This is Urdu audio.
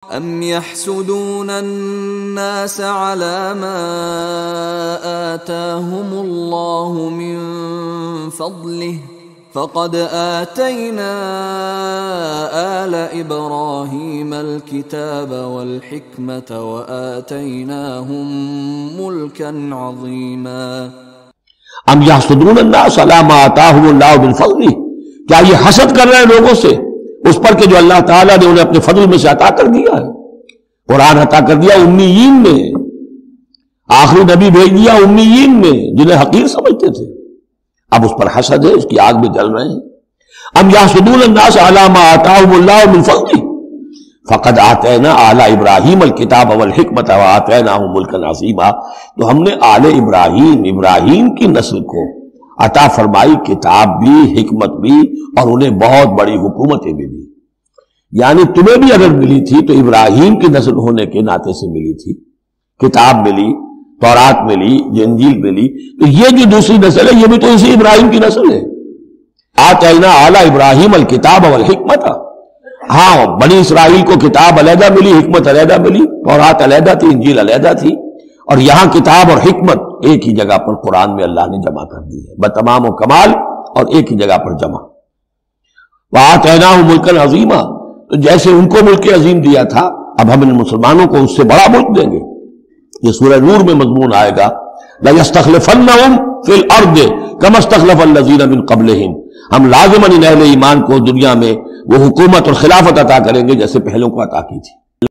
ام يحسدون الناس على ما آتاهم الله من فضله فقد آتينا آل إبراهيم الكتاب والحكمة وآتيناهم ملكا عظيما ام یحسدون الناس علی ما آتاهم اللہ من فضلہ، کیا یہ حسد کر رہے ہیں لوگوں سے اس پر کہ جو اللہ تعالیٰ نے انہیں اپنے فضل میں سے عطا کر دیا ہے؟ قرآن عطا کر دیا امیین میں، آخری نبی بھیج دیا امیین میں جنہیں حقیر سمجھتے تھے، اب اس پر حسد ہے، اس کی آگ میں جل رہے ہیں۔ ام یحسدون الناس علی ما آتاهم اللہ من فضلہ فقد آتینا آل ابراہیم الکتاب والحکمت وآتیناہم ملکا عظیما، تو ہم نے آل ابراہیم کی نسل کو عطا فرمائی کتاب بھی، حکمت بھی، اور انہیں بہت بڑی حکومتیں بھی دی۔ یعنی تمہیں بھی اگر ملی تھی تو ابراہیم کی نسل ہونے کے ناطے سے ملی تھی، کتاب ملی، تورات ملی، انجیل ملی، تو یہ جو دوسری نسل ہے یہ بھی تو اسی ابراہیم کی نسل ہے۔ آتینا آل ابراہیم الکتاب والحکمت، ہاں بنی اسرائیل کو کتاب علیحدہ ملی، حکمت علیحدہ ملی، تورات علیحدہ تھی، انجیل علیحدہ تھی، اور یہاں کتاب اور حکمت ایک ہی جگہ پر قرآن میں اللہ نے جمع کر دی ہے بتمام و کمال، اور ایک ہی جگہ پر جمع۔ وآتیناہم ملکا عظیما، تو جیسے ان کو ملک عظیم دیا تھا اب ہم ان مسلمانوں کو اس سے بڑا ملک دیں گے۔ یہ سورہ نور میں مضمون آئے گا لَيَسْتَخْلِفَنَّهُمْ فِي الْأَرْضِ كَمَا اسْتَخْلَفَ الَّذِينَ مِن قَبْلِهِمْ، ہم لازماً ان اہل ایمان کو دنیا میں وہ حکومت اور خلافت عطا کریں گے جیسے پہلوں کو عطا کی تھی۔